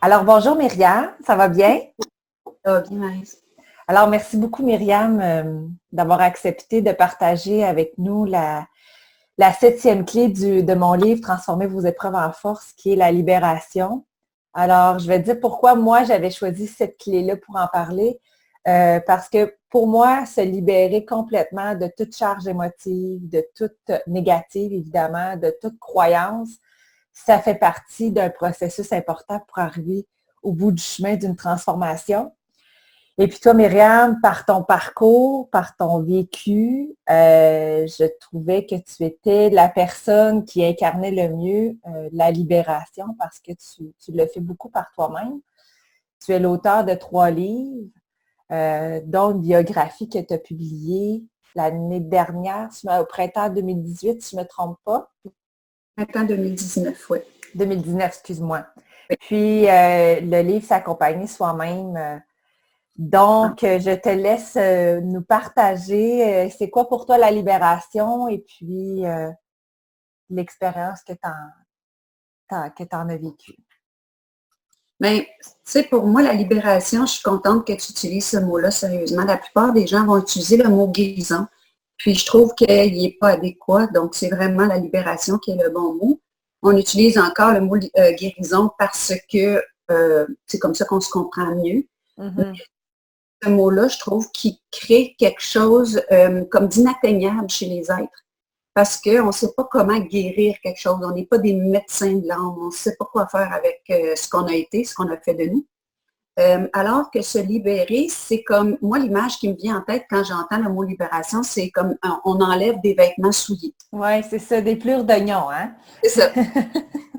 Alors, bonjour Myriam, ça va bien? Ça va bien, Marie? Alors, merci beaucoup Myriam d'avoir accepté de partager avec nous la septième clé de mon livre Transformer vos épreuves en force, qui est la libération. Alors, je vais te dire pourquoi moi j'avais choisi cette clé-là pour en parler. Parce que pour moi, se libérer complètement de toute charge émotive, de toute négative, évidemment, de toute croyance, ça fait partie d'un processus important pour arriver au bout du chemin d'une transformation. Et puis toi, Myriam, par ton parcours, par ton vécu, je trouvais que tu étais la personne qui incarnait le mieux la libération parce que tu le fais beaucoup par toi-même. Tu es l'auteur de 3 livres, dont une biographie que tu as publiée l'année dernière, au printemps 2018, si je ne me trompe pas. Printemps 2019, oui. 2019, excuse-moi. Oui. Puis, le livre S'accompagner soi-même. Donc, je te laisse nous partager c'est quoi pour toi la libération et puis l'expérience que tu en as vécue. Bien, tu sais, pour moi, la libération, je suis contente que tu utilises ce mot-là sérieusement. La plupart des gens vont utiliser le mot guérison. Puis, je trouve qu'il n'est pas adéquat. Donc, c'est vraiment la libération qui est le bon mot. On utilise encore le mot guérison parce que c'est comme ça qu'on se comprend mieux. Mm-hmm. Ce mot-là, je trouve qu'il crée quelque chose comme d'inatteignable chez les êtres. Parce qu'on ne sait pas comment guérir quelque chose. On n'est pas des médecins de l'âme. On ne sait pas quoi faire avec ce qu'on a été, ce qu'on a fait de nous. Alors que se libérer, c'est comme, moi, l'image qui me vient en tête quand j'entends le mot libération, c'est comme on enlève des vêtements souillés. Oui, c'est ça, des plures d'oignon, hein? C'est ça.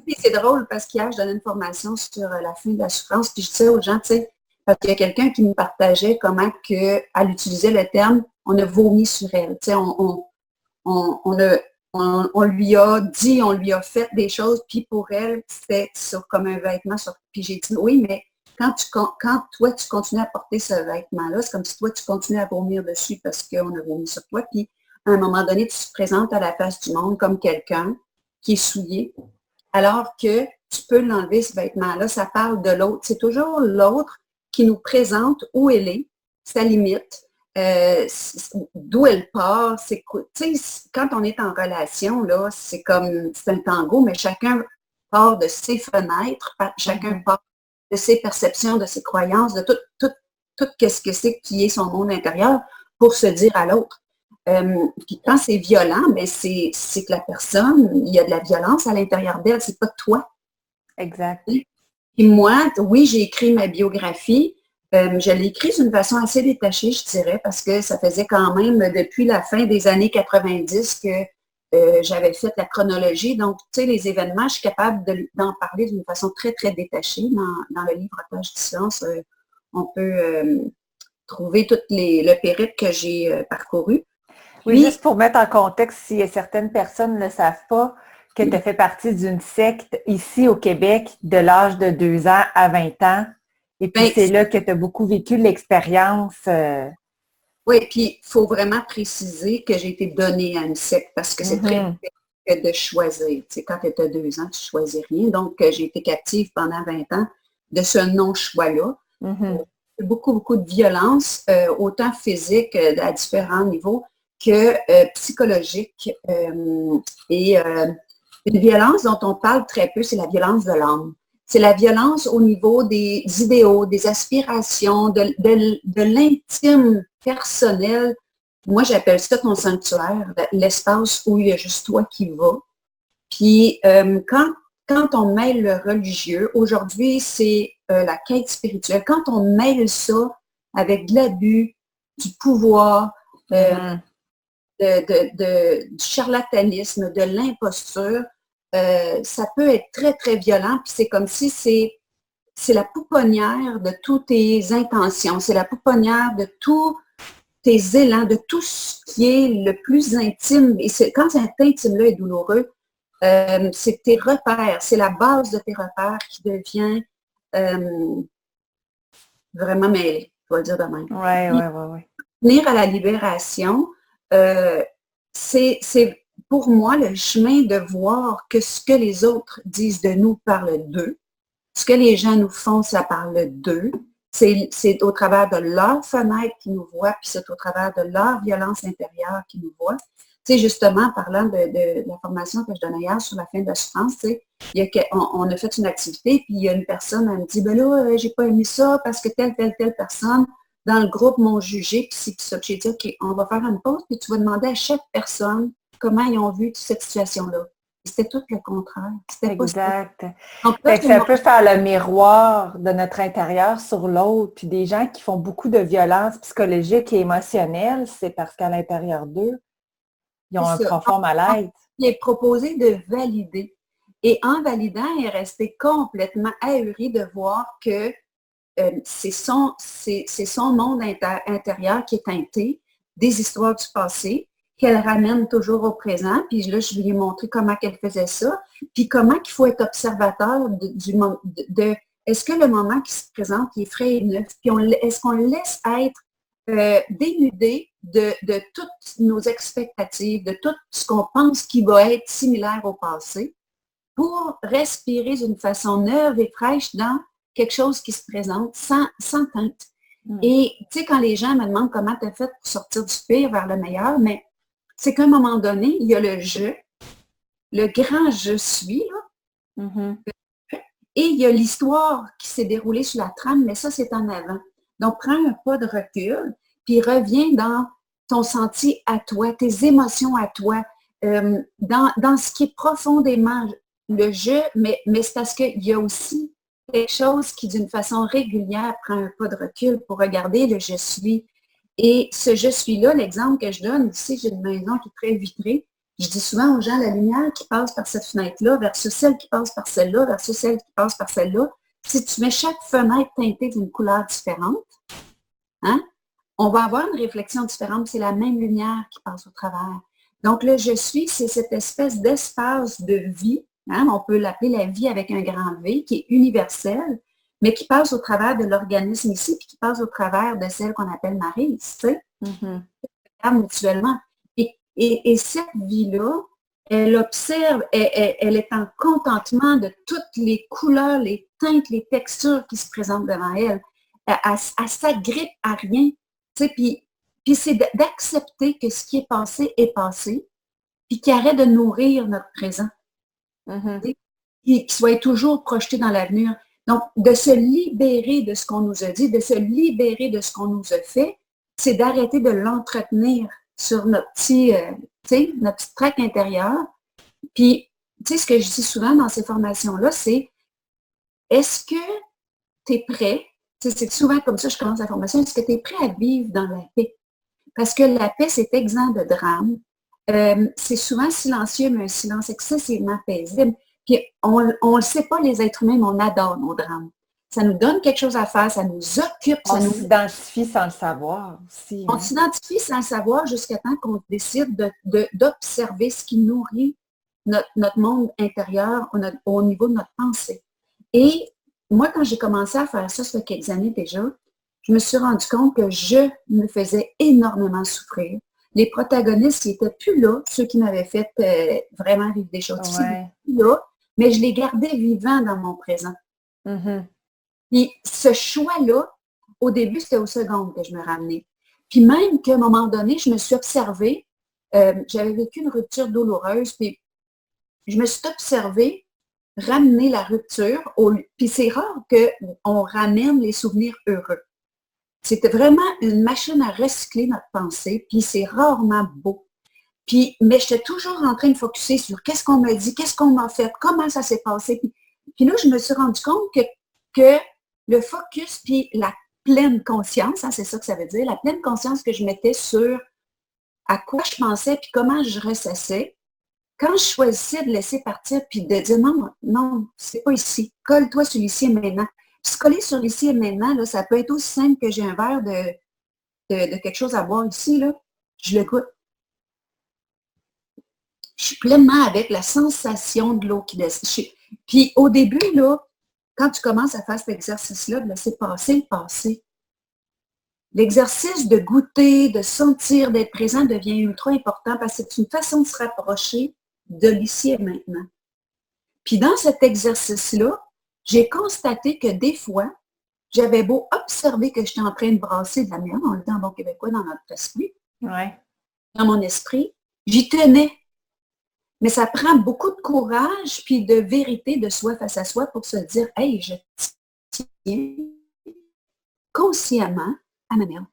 Et c'est drôle parce qu'hier, je donnais une formation sur la fin de la souffrance, puis je disais aux gens, tu sais, parce qu'il y a quelqu'un qui me partageait comment que, elle utilisait le terme « on a vomi sur elle ». Tu sais, on lui a dit, on lui a fait des choses, puis pour elle, c'était comme un vêtement. Puis j'ai dit, oui, mais quand toi, tu continues à porter ce vêtement-là, c'est comme si toi, tu continues à vomir dessus parce qu'on a vomi sur toi. Puis à un moment donné, tu te présentes à la face du monde comme quelqu'un qui est souillé, alors que tu peux l'enlever, ce vêtement-là. Ça parle de l'autre. C'est toujours l'autre qui nous présente où elle est, sa limite, d'où elle part. Quand on est en relation, là, c'est un tango, mais chacun part de ses fenêtres, chacun part de ses perceptions, de ses croyances, de tout ce que c'est qui est son monde intérieur pour se dire à l'autre. Puis quand c'est violent, ben c'est que la personne, il y a de la violence à l'intérieur d'elle, c'est pas toi. Exact. Puis moi, oui, j'ai écrit ma biographie. Je l'ai écrite d'une façon assez détachée, je dirais, parce que ça faisait quand même depuis la fin des années 90 que j'avais fait la chronologie. Donc, tu sais, les événements, je suis capable d'en parler d'une façon très, très détachée. Dans le livre Otage du silence, on peut trouver tout le périple que j'ai parcouru. Oui, juste pour mettre en contexte, si certaines personnes ne le savent pas, que tu as fait partie d'une secte ici au Québec de l'âge de 2 ans à 20 ans. Et puis c'est là que tu as beaucoup vécu l'expérience. Oui, puis il faut vraiment préciser que j'ai été donnée à une secte parce que c'est très difficile de choisir. Tu sais, quand tu as 2 ans, tu ne choisis rien. Donc, j'ai été captive pendant 20 ans de ce non-choix-là. Beaucoup, beaucoup de violence, autant physique à différents niveaux que psychologique. Et une violence dont on parle très peu, c'est la violence de l'âme. C'est la violence au niveau des idéaux, des aspirations, de l'intime personnel. Moi, j'appelle ça ton sanctuaire, l'espace où il y a juste toi qui vas. Puis, quand on mêle le religieux, aujourd'hui, c'est la quête spirituelle. Quand on mêle ça avec de l'abus, du pouvoir, du charlatanisme, de l'imposture, ça peut être très, très violent. Puis c'est comme si c'est la pouponnière de toutes tes intentions, c'est la pouponnière de tous tes élans, de tout ce qui est le plus intime. Et quand cet intime-là est douloureux, c'est tes repères, c'est la base de tes repères qui devient vraiment mêlée, je vais le dire de même. Oui. Venir à la libération, c'est pour moi le chemin de voir que ce que les autres disent de nous parle d'eux, Ce que les gens nous font, ça parle d'eux. C'est au travers de leur fenêtre qu'ils nous voient, puis c'est au travers de leur violence intérieure qu'ils nous voient. Tu sais, justement, parlant de la formation que je donnais hier sur la fin de la souffrance, tu sais, on a fait une activité, puis il y a une personne, elle me dit, ben là, j'ai pas aimé ça parce que telle personne dans le groupe m'ont jugé, puis c'est ça. J'ai dit, OK, on va faire une pause, puis tu vas demander à chaque personne comment ils ont vu cette situation-là. C'était tout le contraire. C'était pas ça. Exact. Donc, là, Fait que ça peut faire le miroir de notre intérieur sur l'autre. Puis des gens qui font beaucoup de violence psychologique et émotionnelle, c'est parce qu'à l'intérieur d'eux, ils ont un c'est ça. profond mal-être. Il est proposé de valider. Et en validant, il est resté complètement ahuri de voir que c'est son monde intérieur qui est teinté des histoires du passé, qu'elle ramène toujours au présent. Puis là, je lui ai montré comment qu'elle faisait ça, puis comment il faut être observateur de est-ce que le moment qui se présente, il est frais et neuf, puis est-ce qu'on le laisse être dénudé de toutes nos expectatives, de tout ce qu'on pense qui va être similaire au passé, pour respirer d'une façon neuve et fraîche dans quelque chose qui se présente sans teinte. Et tu sais, quand les gens me demandent comment tu as fait pour sortir du pire vers le meilleur, mais c'est qu'à un moment donné, il y a le je, le grand je suis, là, et il y a l'histoire qui s'est déroulée sur la trame, mais ça, c'est en avant. Donc, prends un pas de recul, puis reviens dans ton senti à toi, tes émotions à toi, dans ce qui est profondément le je, mais c'est parce qu'il y a aussi quelque chose qui, d'une façon régulière, prend un pas de recul pour regarder le je suis. Et ce je suis-là, l'exemple que je donne, ici, j'ai une maison qui est très vitrée. Je dis souvent aux gens, la lumière qui passe par cette fenêtre-là versus celle qui passe par celle-là versus celle qui passe par celle-là, si tu mets chaque fenêtre teintée d'une couleur différente, hein, on va avoir une réflexion différente. C'est la même lumière qui passe au travers. Donc, le je suis, c'est cette espèce d'espace de vie. Hein, on peut l'appeler la vie avec un grand V, qui est universel, mais qui passe au travers de l'organisme ici, puis qui passe au travers de celle qu'on appelle Marie, tu sais, mutuellement. Et cette vie-là, elle observe, elle est en contentement de toutes les couleurs, les teintes, les textures qui se présentent devant elle. Elle s'agrippe à rien. Tu sais, puis c'est d'accepter que ce qui est passé, puis qu'il arrête de nourrir notre présent. Qu'il soit toujours projeté dans l'avenir. Donc, de se libérer de ce qu'on nous a dit, de se libérer de ce qu'on nous a fait, c'est d'arrêter de l'entretenir sur notre notre petite traque intérieure. Puis, tu sais, ce que je dis souvent dans ces formations-là, c'est est-ce que tu es prêt? C'est souvent comme ça que je commence la formation. Est-ce que tu es prêt à vivre dans la paix? Parce que la paix, c'est exempt de drame. C'est souvent silencieux, mais un silence excessivement paisible. Puis on ne le sait pas, les êtres humains, mais on adore nos drames. Ça nous donne quelque chose à faire, ça nous occupe. On s'identifie sans le savoir aussi. On s'identifie sans le savoir jusqu'à temps qu'on décide d'observer ce qui nourrit notre monde intérieur au niveau de notre pensée. Et moi, quand j'ai commencé à faire ça fait quelques années déjà, je me suis rendu compte que je me faisais énormément souffrir. Les protagonistes, ils n'étaient plus là, ceux qui m'avaient fait vraiment vivre des choses difficiles, plus là, mais je les gardais vivants dans mon présent. Puis ce choix-là, au début, c'était au second que je me ramenais. Puis même qu'à un moment donné, je me suis observée, j'avais vécu une rupture douloureuse, puis je me suis observée ramener la rupture. Puis c'est rare qu'on ramène les souvenirs heureux. C'était vraiment une machine à recycler notre pensée, puis c'est rarement beau. Mais j'étais toujours en train de focusser sur qu'est-ce qu'on m'a dit, qu'est-ce qu'on m'a fait, comment ça s'est passé. Puis là, je me suis rendu compte que le focus, puis la pleine conscience, hein, c'est ça que ça veut dire, la pleine conscience que je mettais sur à quoi je pensais, puis comment je ressassais, quand je choisissais de laisser partir, puis de dire non, c'est pas ici, colle-toi sur l'ici et maintenant. Puis se coller sur l'ici et maintenant, là, ça peut être aussi simple que j'ai un verre de quelque chose à boire ici, là, je le goûte. Je suis pleinement avec la sensation de l'eau qui descend. Puis au début, là, quand tu commences à faire cet exercice-là, de laisser passer le passé, l'exercice de goûter, de sentir, d'être présent devient ultra important parce que c'est une façon de se rapprocher de l'ici et maintenant. Puis dans cet exercice-là, j'ai constaté que des fois, j'avais beau observer que j'étais en train de brasser de la merde, on le dit en bon québécois dans notre esprit, Ouais. dans mon esprit, j'y tenais. Mais ça prend beaucoup de courage puis de vérité de soi face à soi pour se dire, hey, je tiens consciemment à ma merde.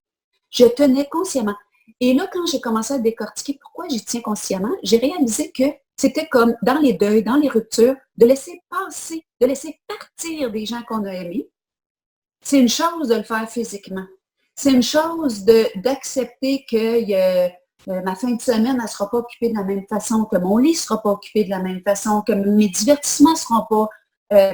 Je tenais consciemment. Et là, quand j'ai commencé à décortiquer pourquoi j'y tiens consciemment, j'ai réalisé que c'était comme dans les deuils, dans les ruptures, de laisser passer, de laisser partir des gens qu'on a aimés. C'est une chose de le faire physiquement. C'est une chose d'accepter que ma fin de semaine, elle ne sera pas occupée de la même façon, que mon lit ne sera pas occupé de la même façon, que mes divertissements ne seront pas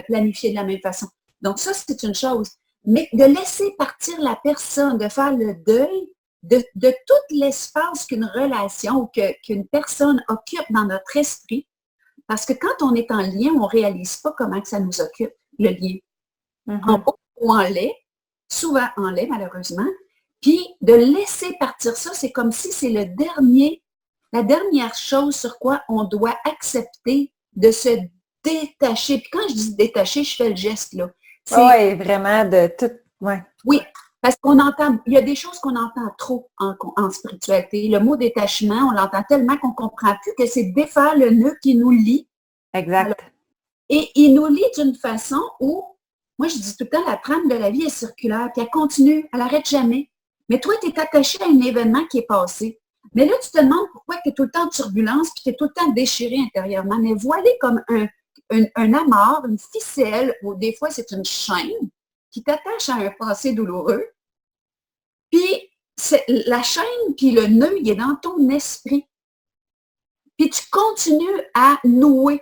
planifiés de la même façon. Donc ça, c'est une chose. Mais de laisser partir la personne, de faire le deuil de tout l'espace qu'une relation ou qu'une personne occupe dans notre esprit, parce que quand on est en lien, on ne réalise pas comment que ça nous occupe, le lien. En haut ou en lait, souvent en lait malheureusement, puis de laisser partir ça, c'est comme si c'est la dernière chose sur quoi on doit accepter de se détacher. Puis quand je dis détacher, je fais le geste là. Oui, vraiment de tout. Ouais. Oui, parce qu'on entend, il y a des choses qu'on entend trop en spiritualité. Le mot détachement, on l'entend tellement qu'on ne comprend plus que c'est défaire le nœud qui nous lie. Exact. Alors, et il nous lie d'une façon où, moi je dis tout le temps, la trame de la vie est circulaire, puis elle continue, elle n'arrête jamais. Mais toi, tu es attaché à un événement qui est passé. Mais là, tu te demandes pourquoi tu es tout le temps en turbulence, puis tu es tout le temps déchiré intérieurement. Mais voilé comme un amarre, une ficelle, ou des fois c'est une chaîne qui t'attache à un passé douloureux. Puis la chaîne, puis le nœud, il est dans ton esprit. Puis tu continues à nouer.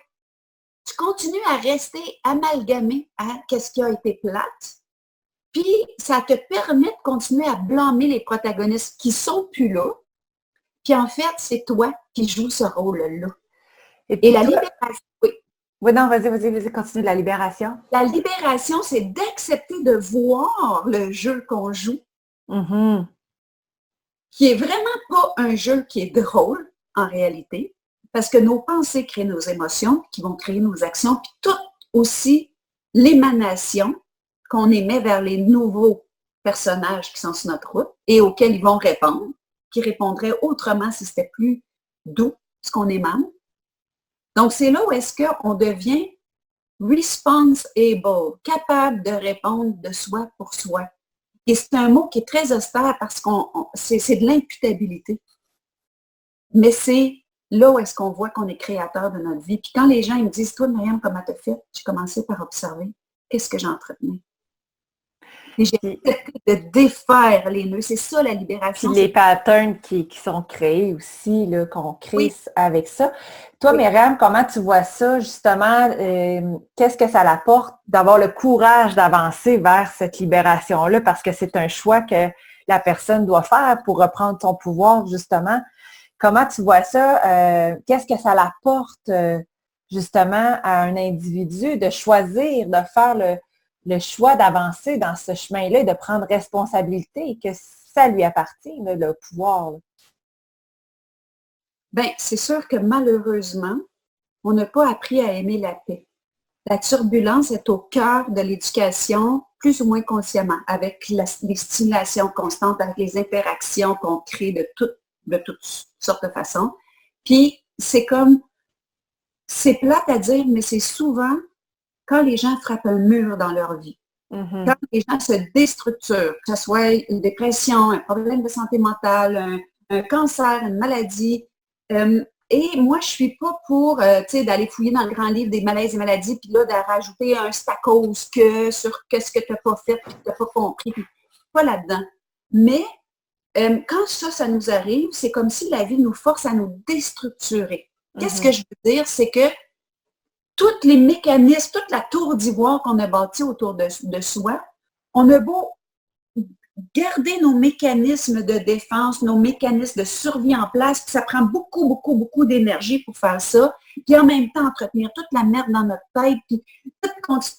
Tu continues à rester amalgamé à ce qui a été plate. Puis ça te permet de continuer à blâmer les protagonistes qui ne sont plus là. Puis en fait, c'est toi qui joues ce rôle-là. Et la libération, oui. Oui, non, vas-y, continue la libération. La libération, c'est d'accepter de voir le jeu qu'on joue, qui est vraiment pas un jeu qui est drôle en réalité, parce que nos pensées créent nos émotions, qui vont créer nos actions, puis tout aussi l'émanation qu'on émet vers les nouveaux personnages qui sont sur notre route et auxquels ils vont répondre, qui répondraient autrement si c'était plus doux, ce qu'on émane. Donc, c'est là où est-ce qu'on devient responsible, capable de répondre de soi pour soi. Et c'est un mot qui est très austère parce que c'est de l'imputabilité. Mais c'est là où est-ce qu'on voit qu'on est créateur de notre vie. Puis quand les gens ils me disent, toi, Myriam, comment t'as fait? J'ai commencé par observer. Qu'est-ce que j'entretenais? Et j'ai accepté de défaire les nœuds. C'est ça la libération. Puis les patterns qui sont créés aussi, qu'on crée oui. avec ça. Toi, oui. Myriam, comment tu vois ça, justement? Qu'est-ce que ça l'apporte d'avoir le courage d'avancer vers cette libération-là? Parce que c'est un choix que la personne doit faire pour reprendre son pouvoir, justement. Comment tu vois ça? Qu'est-ce que ça l'apporte, justement, à un individu de choisir, de faire le choix d'avancer dans ce chemin-là et de prendre responsabilité et que ça lui appartient, là, le pouvoir? Là. Bien, c'est sûr que malheureusement, on n'a pas appris à aimer la paix. La turbulence est au cœur de l'éducation, plus ou moins consciemment, avec les stimulations constantes, avec les interactions qu'on crée de toutes sortes de façons. Puis, c'est plate à dire, mais c'est souvent quand les gens frappent un mur dans leur vie, quand les gens se déstructurent, que ce soit une dépression, un problème de santé mentale, un cancer, une maladie. Et moi, je ne suis pas pour d'aller fouiller dans le grand livre des malaises et maladies, puis là, de rajouter un c'est à cause que sur qu'est-ce que tu n'as pas fait, puis que tu n'as pas compris, puis pas là-dedans. Mais quand ça nous arrive, c'est comme si la vie nous force à nous déstructurer. Qu'est-ce que je veux dire? C'est que tous les mécanismes, toute la tour d'ivoire qu'on a bâtie autour de soi, on a beau garder nos mécanismes de défense, nos mécanismes de survie en place, puis ça prend beaucoup, beaucoup, beaucoup d'énergie pour faire ça, puis en même temps entretenir toute la merde dans notre tête, puis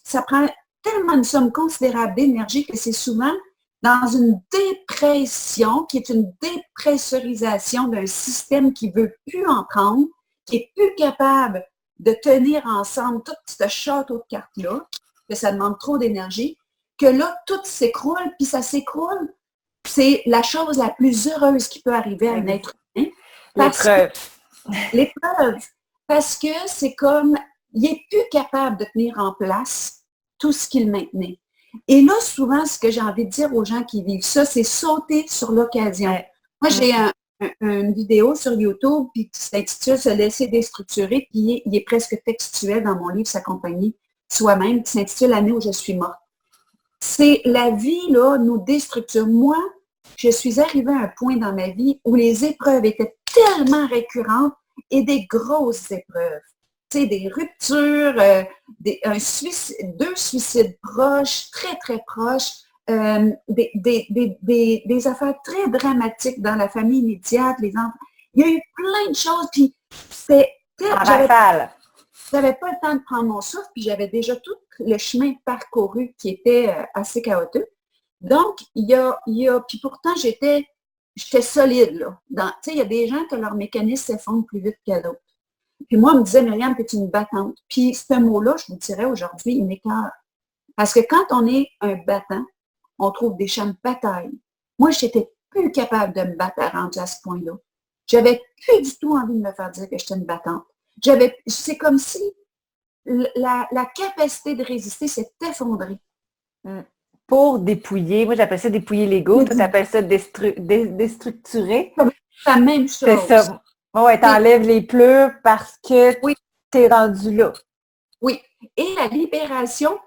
ça prend tellement une somme considérable d'énergie que c'est souvent dans une dépression, qui est une dépressurisation d'un système qui ne veut plus en prendre, qui n'est plus capable de tenir ensemble tout ce château de cartes-là. que ça demande trop d'énergie, que là, tout s'écroule, puis ça s'écroule. C'est la chose la plus heureuse qui peut arriver à un être humain. L'épreuve. L'épreuve. Parce que c'est comme, il n'est plus capable de tenir en place tout ce qu'il maintenait. Et là, souvent, ce que j'ai envie de dire aux gens qui vivent ça, c'est sauter sur l'occasion. Ouais. Moi, j'ai une vidéo sur YouTube qui s'intitule « Se laisser déstructurer », puis il est presque textuel dans mon livre « S'accompagner soi-même », qui s'intitule « L'année où je suis morte ». C'est la vie, là, nous déstructure. Moi, je suis arrivée à un point dans ma vie où les épreuves étaient tellement récurrentes et des grosses épreuves. Tu sais, des ruptures, deux suicides proches, très, très proches, des affaires très dramatiques dans la famille immédiate, les enfants. Il y a eu plein de choses, puis c'est... J'avais pas le temps de prendre mon souffle, puis j'avais déjà tout le chemin parcouru qui était assez chaotique. Donc, puis pourtant, j'étais solide, là. Tu sais, il y a des gens que leur mécanisme s'effondre plus vite que d'autres. Puis moi, on me disait, Myriam, t'es une battante. Puis ce mot-là, je vous dirais aujourd'hui, il m'écarte. Parce que quand on est un battant, on trouve des champs de bataille. Moi, je n'étais plus capable de me battre à ce point-là. J'avais plus du tout envie de me faire dire que j'étais une battante. C'est comme si la capacité de résister s'est effondrée. Pour dépouiller, moi j'appelle ça dépouiller l'ego, toi t'appelles ça déstructurer. C'est la même chose. C'est ça. Ouais, t'enlèves les pleurs parce que t'es rendu là. Oui. Et la libération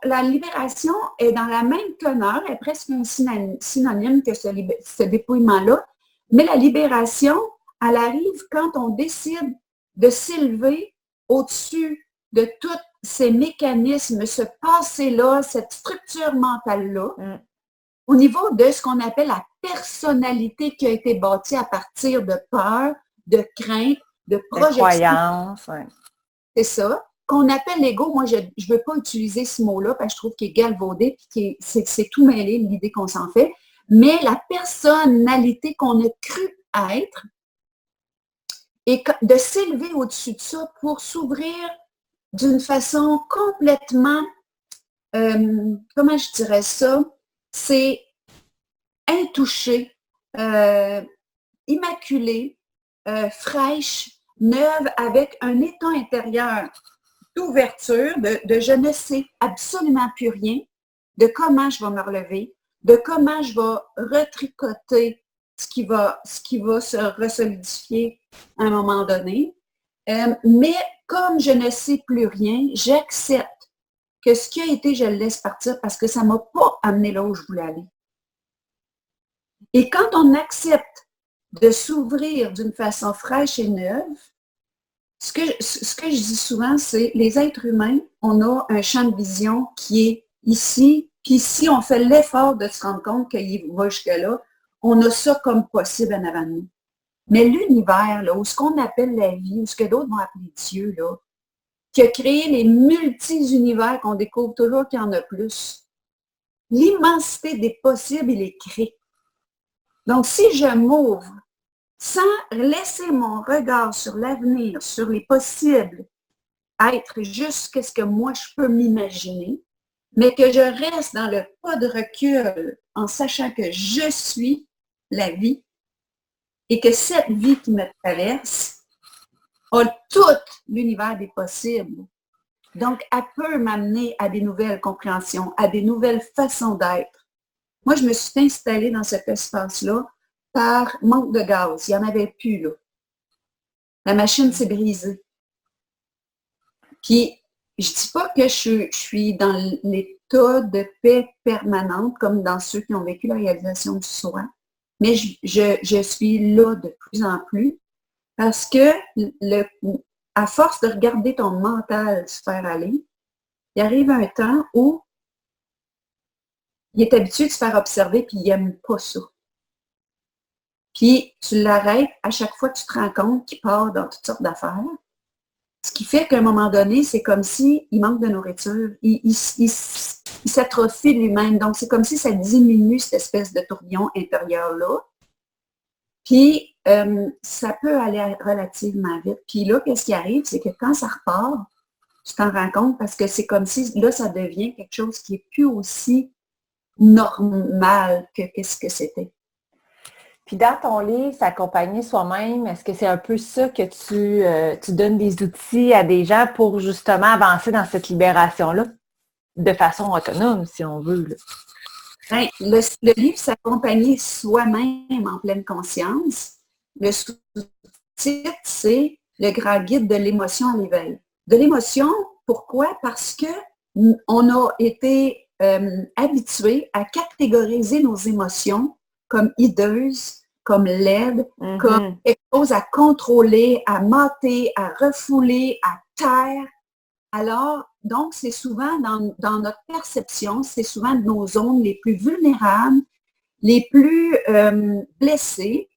la libération est dans la même teneur, elle est presque un synonyme que ce dépouillement-là, mais la libération, elle arrive quand on décide de s'élever au-dessus de tous ces mécanismes, ce passé-là, cette structure mentale-là, au niveau de ce qu'on appelle la personnalité qui a été bâtie à partir de peur, de crainte, de projection. De croyance, oui. C'est ça. Qu'on appelle l'ego, moi, je ne veux pas utiliser ce mot-là parce que je trouve qu'il est galvaudé et c'est tout mêlé, l'idée qu'on s'en fait. Mais la personnalité qu'on a cru être et de s'élever au-dessus de ça pour s'ouvrir d'une façon complètement, comment je dirais ça, c'est intouché, immaculé, fraîche, neuve, avec un état intérieur d'ouverture, de je ne sais absolument plus rien, de comment je vais me relever, de comment je vais retricoter ce qui va se resolidifier à un moment donné. Mais comme je ne sais plus rien, j'accepte que ce qui a été, je le laisse partir parce que ça ne m'a pas amené là où je voulais aller. Et quand on accepte de s'ouvrir d'une façon fraîche et neuve, ce que je dis souvent, c'est les êtres humains, on a un champ de vision qui est ici, puis si on fait l'effort de se rendre compte qu'il va jusque-là, on a ça comme possible en avant de nous. Mais l'univers, là, ou ce qu'on appelle la vie, ou ce que d'autres vont appeler Dieu, là, qui a créé les multi-univers qu'on découvre toujours qu'il y en a plus, l'immensité des possibles, il est créé. Donc, si je m'ouvre sans laisser mon regard sur l'avenir, sur les possibles, être juste ce que moi je peux m'imaginer, mais que je reste dans le pas de recul en sachant que je suis la vie et que cette vie qui me traverse a tout l'univers des possibles. Donc, elle peut m'amener à des nouvelles compréhensions, à des nouvelles façons d'être. Moi, je me suis installée dans cet espace-là par manque de gaz. Il n'y en avait plus, là. La machine s'est brisée. Puis, je ne dis pas que je suis dans l'état de paix permanente, comme dans ceux qui ont vécu la réalisation du soi, mais je suis là de plus en plus parce que, à force de regarder ton mental se faire aller, il arrive un temps où il est habitué de se faire observer puis il n'aime pas ça. Puis tu l'arrêtes à chaque fois que tu te rends compte qu'il part dans toutes sortes d'affaires. Ce qui fait qu'à un moment donné, c'est comme s'il manque de nourriture. Il s'atrophie lui-même. Donc, c'est comme si ça diminue cette espèce de tourbillon intérieur-là. Puis, ça peut aller relativement vite. Puis là, qu'est-ce qui arrive? C'est que quand ça repart, tu t'en rends compte parce que c'est comme si là, ça devient quelque chose qui est plus aussi normal que qu'est-ce que c'était. Puis dans ton livre, S'accompagner soi-même, est-ce que c'est un peu ça que tu donnes des outils à des gens pour justement avancer dans cette libération-là de façon autonome, si on veut? Là? Ben, le livre S'accompagner soi-même en pleine conscience, le sous-titre, c'est Le grand guide de l'émotion à l'éveil. De l'émotion, pourquoi? Parce que on a été habitué à catégoriser nos émotions comme hideuses, comme laides, comme quelque chose à contrôler, à mater, à refouler, à taire. Alors, donc, c'est souvent dans notre perception, c'est souvent nos zones les plus vulnérables, les plus blessées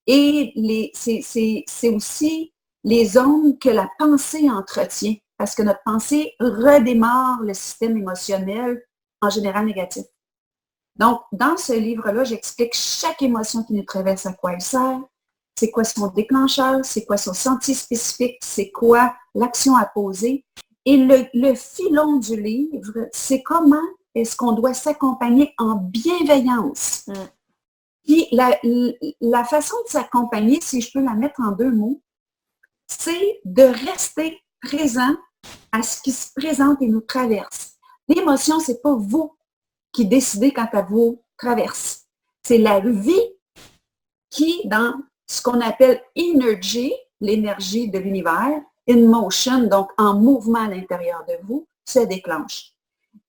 et c'est aussi les zones que la pensée entretient parce que notre pensée redémarre le système émotionnel en général négatif. Donc, dans ce livre-là, j'explique chaque émotion qui nous traverse, à quoi elle sert, c'est quoi son déclencheur, c'est quoi son sentier spécifique, c'est quoi l'action à poser. Et le filon du livre, c'est comment est-ce qu'on doit s'accompagner en bienveillance. Puis la façon de s'accompagner, si je peux la mettre en 2 mots, c'est de rester présent à ce qui se présente et nous traverse. L'émotion, c'est pas vous qui décidez quand elle vous traverse. C'est la vie qui, dans ce qu'on appelle energy, l'énergie de l'univers, in motion, donc en mouvement à l'intérieur de vous, se déclenche.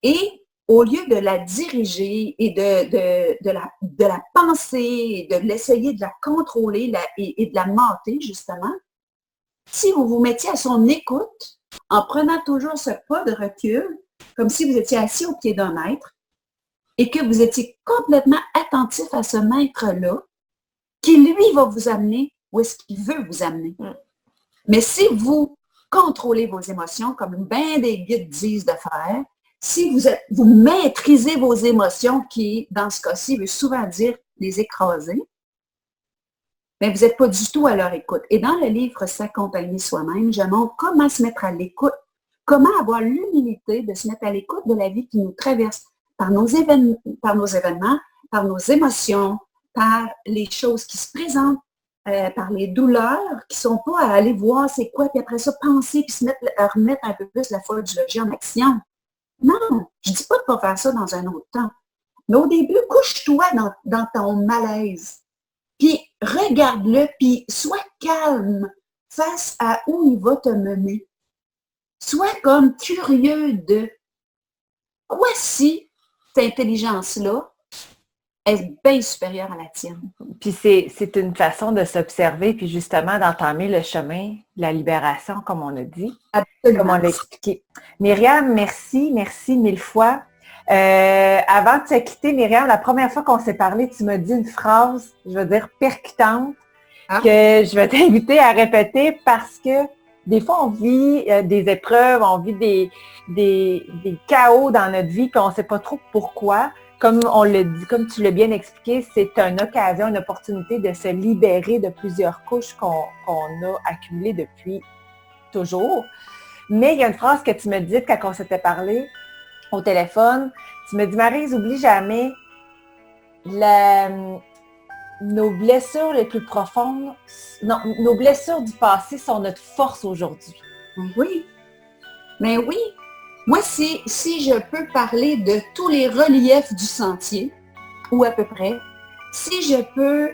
Et au lieu de la diriger et de la penser et de l'essayer de la contrôler et de la mater, justement, si vous vous mettiez à son écoute, en prenant toujours ce pas de recul, comme si vous étiez assis au pied d'un maître, et que vous étiez complètement attentif à ce maître-là, qui, lui, va vous amener où est-ce qu'il veut vous amener. Mais si vous contrôlez vos émotions, comme bien des guides disent de faire, si vous maîtrisez vos émotions, qui, dans ce cas-ci, veut souvent dire les écraser, mais vous n'êtes pas du tout à leur écoute. Et dans le livre S'accompagner soi-même, je montre comment se mettre à l'écoute, comment avoir l'humilité de se mettre à l'écoute de la vie qui nous traverse par nos événements, par nos émotions, par les choses qui se présentent, par les douleurs qui ne sont pas à aller voir c'est quoi, puis après ça, penser, puis remettre un peu plus la folie du logis en action. Non, je ne dis pas de ne pas faire ça dans un autre temps. Mais au début, couche-toi dans ton malaise. Puis regarde-le, puis sois calme face à où il va te mener. Sois comme curieux de quoi si cette intelligence-là est bien supérieure à la tienne. Puis c'est une façon de s'observer, puis justement d'entamer le chemin de la libération, comme on a dit, Absolument. comme on l'a expliqué. Myriam, merci mille fois. Avant de se quitter, Myriam, la première fois qu'on s'est parlé, tu m'as dit une phrase, je veux dire percutante, que je vais t'inviter à répéter parce que des fois, on vit des épreuves, on vit des chaos dans notre vie, puis on ne sait pas trop pourquoi. Comme on l'a dit, comme tu l'as bien expliqué, c'est une occasion, une opportunité de se libérer de plusieurs couches qu'on a accumulées depuis toujours. Mais il y a une phrase que tu me dis quand on s'était parlé au téléphone. Tu me dis, Maryse, oublie jamais, nos blessures les plus profondes, non, nos blessures du passé sont notre force aujourd'hui. Oui, mais oui. Moi, si je peux parler de tous les reliefs du sentier, ou à peu près, si je peux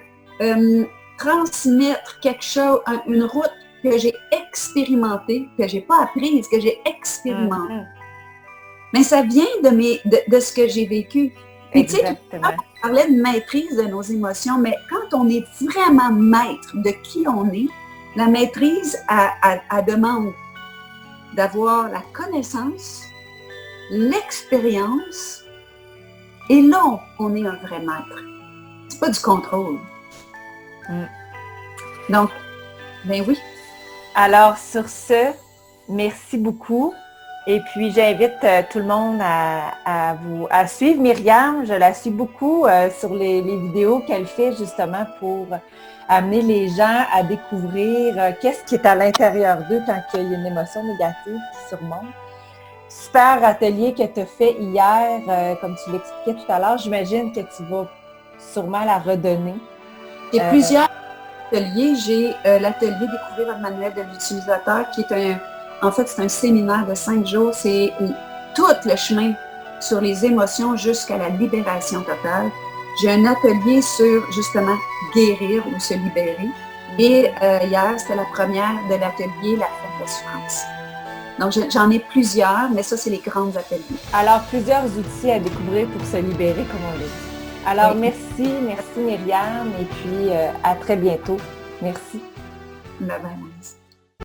transmettre quelque chose, une route que j'ai expérimentée, que je n'ai pas apprise, que j'ai expérimentée, mais ça vient de ce que j'ai vécu. Puis tu sais, on parlait de maîtrise de nos émotions, mais quand on est vraiment maître de qui on est, la maîtrise, elle demande d'avoir la connaissance, l'expérience, et là, on est un vrai maître. C'est pas du contrôle. Donc, ben oui. Alors, sur ce, merci beaucoup. Et puis, j'invite tout le monde à suivre Myriam. Je la suis beaucoup sur les vidéos qu'elle fait justement pour amener les gens à découvrir qu'est-ce qui est à l'intérieur d'eux quand il y a une émotion négative qui surmonte. Super atelier que tu as fait hier, comme tu l'expliquais tout à l'heure. J'imagine que tu vas sûrement la redonner. J'ai plusieurs ateliers. J'ai l'atelier Découvrir votre manuel de l'utilisateur qui est en fait, c'est un séminaire de 5 jours. C'est tout le chemin sur les émotions jusqu'à la libération totale. J'ai un atelier sur, justement, guérir ou se libérer. Et hier, c'était la première de l'atelier La fête de souffrance. Donc, j'en ai plusieurs, mais ça, c'est les grands ateliers. Alors, plusieurs outils à découvrir pour se libérer, comme on l'a dit. Alors, oui. Merci Myriam, et puis à très bientôt. Merci. Bye bye, Maurice.